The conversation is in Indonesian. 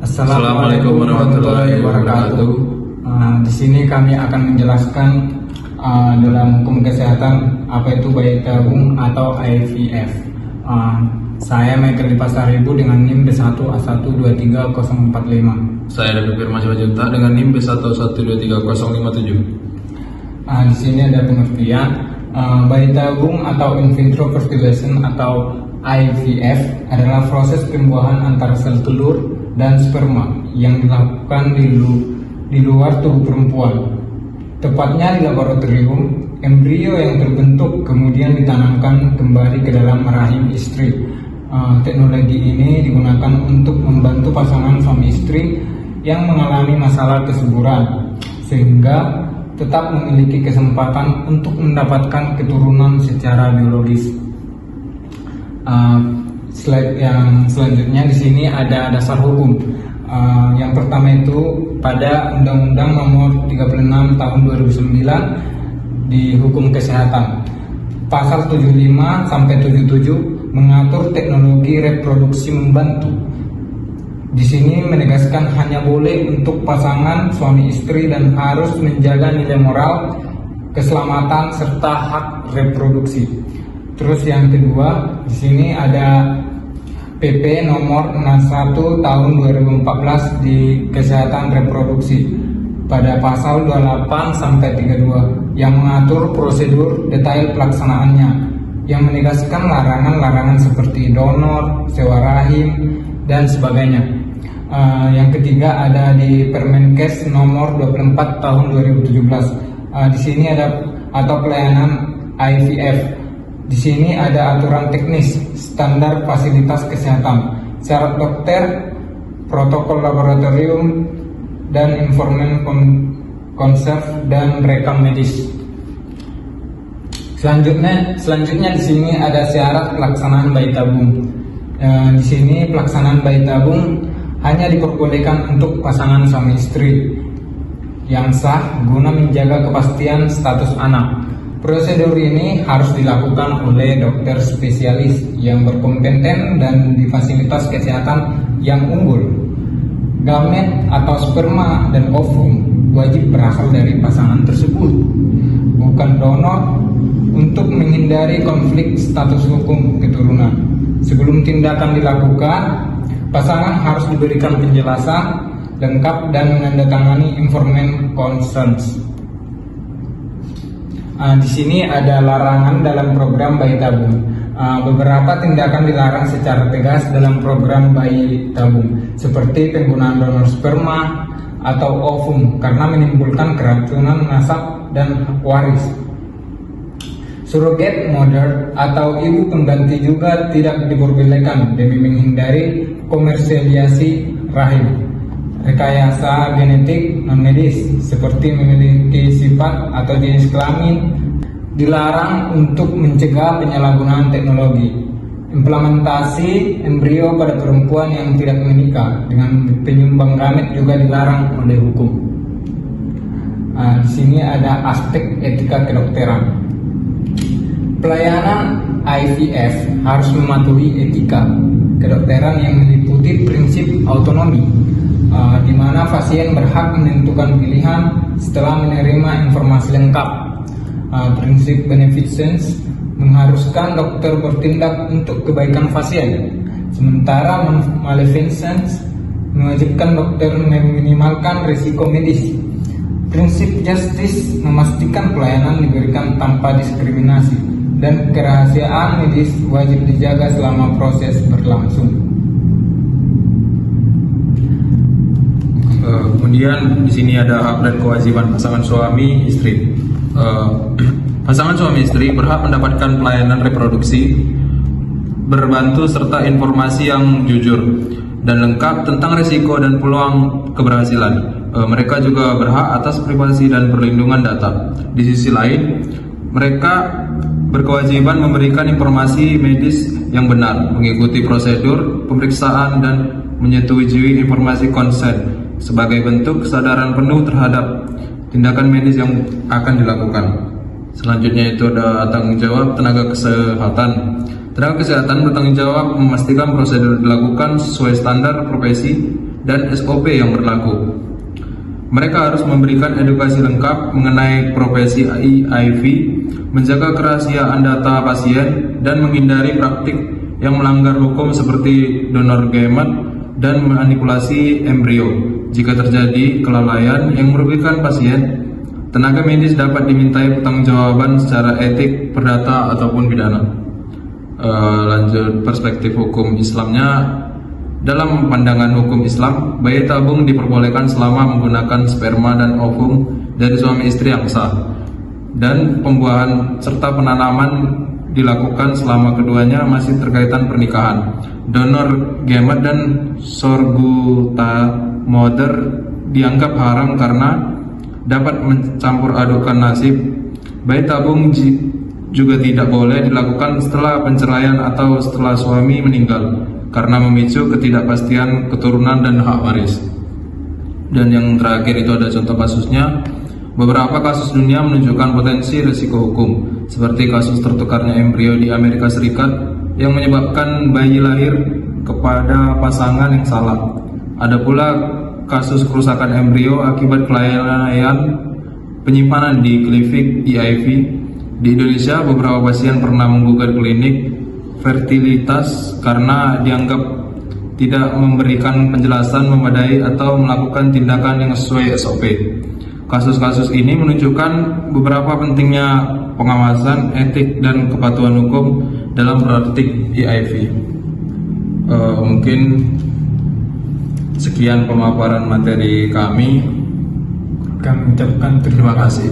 Assalamualaikum warahmatullahi wabarakatuh. Di sini kami akan menjelaskan dalam hukum kesehatan apa itu bayi tabung atau IVF. Saya Michael di Pasaribu dengan NIM B1A1230045. Saya David Firman Simanjuntak dengan NIM B1A1230057. Di sini ada pengertian bayi tabung atau in vitro fertilization atau IVF adalah proses pembuahan antara sel telur dan sperma yang dilakukan di luar tubuh perempuan. Tepatnya di laboratorium, embrio yang terbentuk kemudian ditanamkan kembali ke dalam rahim istri. Teknologi ini digunakan untuk membantu pasangan suami istri yang mengalami masalah kesuburan sehingga tetap memiliki kesempatan untuk mendapatkan keturunan secara biologis. Slide yang selanjutnya di sini ada dasar hukum. Yang pertama itu pada Undang-Undang Nomor 36 Tahun 2009 di Hukum Kesehatan. Pasal 75 sampai 77 mengatur teknologi reproduksi membantu. Di sini menegaskan hanya boleh untuk pasangan suami istri dan harus menjaga nilai moral, keselamatan serta hak reproduksi. Terus yang kedua, di sini ada PP nomor 61 tahun 2014 di kesehatan reproduksi pada pasal 28 sampai 32 yang mengatur prosedur detail pelaksanaannya, yang menegaskan larangan-larangan seperti donor, sewa rahim dan sebagainya. Yang ketiga ada di Permenkes nomor 24 tahun 2017. Di sini ada atau pelayanan IVF. Di sini ada aturan teknis, standar fasilitas kesehatan, syarat dokter, protokol laboratorium, dan informan konserv dan rekam medis. Selanjutnya di sini ada syarat pelaksanaan bayi tabung. Di sini pelaksanaan bayi tabung hanya diperbolehkan untuk pasangan suami istri yang sah guna menjaga kepastian status anak. Prosedur ini harus dilakukan oleh dokter spesialis yang berkompeten dan di fasilitas kesehatan yang unggul. Gamet atau sperma dan ovum wajib berasal dari pasangan tersebut, bukan donor, untuk menghindari konflik status hukum keturunan. Sebelum tindakan dilakukan, pasangan harus diberikan penjelasan lengkap dan menandatangani informan consent. Di sini ada larangan dalam program bayi tabung. Beberapa tindakan dilarang secara tegas dalam program bayi tabung, seperti penggunaan donor sperma atau ovum karena menimbulkan keracunan nasab dan waris. Surrogate mother atau ibu pengganti juga tidak diperbolehkan demi menghindari komersialisasi rahim. Rekayasa genetik non-medis seperti memiliki sifat atau jenis kelamin dilarang untuk mencegah penyalahgunaan teknologi. Implementasi embrio pada perempuan yang tidak menikah dengan penyumbang gamet juga dilarang oleh hukum. Di sini ada aspek etika kedokteran. Pelayanan IVF harus mematuhi etika kedokteran yang meliputi prinsip autonomi, di mana pasien berhak menentukan pilihan setelah menerima informasi lengkap. Prinsip beneficence mengharuskan dokter bertindak untuk kebaikan pasien, sementara maleficence mewajibkan dokter meminimalkan risiko medis. Prinsip justice memastikan pelayanan diberikan tanpa diskriminasi dan kerahasiaan medis wajib dijaga selama proses berlangsung. Kemudian di sini ada hak dan kewajiban pasangan suami istri. Pasangan suami istri berhak mendapatkan pelayanan reproduksi berbantu serta informasi yang jujur dan lengkap tentang risiko dan peluang keberhasilan. Mereka juga berhak atas privasi dan perlindungan data. Di sisi lain, mereka berkewajiban memberikan informasi medis yang benar, mengikuti prosedur pemeriksaan dan menyetujui informasi konsen sebagai bentuk kesadaran penuh terhadap tindakan medis yang akan dilakukan. Selanjutnya itu ada tanggung jawab tenaga kesehatan. Tenaga kesehatan bertanggung jawab memastikan prosedur dilakukan sesuai standar profesi dan SOP yang berlaku. Mereka harus memberikan edukasi lengkap mengenai profesi HIV, menjaga kerahasiaan data pasien, dan menghindari praktik yang melanggar hukum seperti donor gamet dan manipulasi embrio. Jika terjadi kelalaian yang merugikan pasien, tenaga medis dapat dimintai pertanggungjawaban secara etik, perdata, ataupun pidana. Lanjut perspektif hukum Islamnya. Dalam pandangan hukum Islam, bayi tabung diperbolehkan selama menggunakan sperma dan ovum dari suami istri yang sah, dan pembuahan serta penanaman dilakukan selama keduanya masih terkaitan pernikahan. Donor gamet dan sorbutamother dianggap haram karena dapat mencampur adukan nasib. Bayi tabung juga tidak boleh dilakukan setelah penceraian atau setelah suami meninggal, karena memicu ketidakpastian keturunan dan hak waris. Dan yang terakhir itu ada contoh kasusnya. Beberapa kasus dunia menunjukkan potensi risiko hukum, seperti kasus tertukarnya embrio di Amerika Serikat yang menyebabkan bayi lahir kepada pasangan yang salah. Ada pula kasus kerusakan embrio akibat kelalaian penyimpanan di klinik HIV. Di Indonesia, beberapa pasien pernah menggugat klinik fertilitas karena dianggap tidak memberikan penjelasan memadai atau melakukan tindakan yang sesuai SOP. Kasus-kasus ini menunjukkan beberapa pentingnya pengawasan, etik, dan kepatuhan hukum dalam praktik HIV. Mungkin sekian pemaparan materi kami. Kami ucapkan Terima kasih.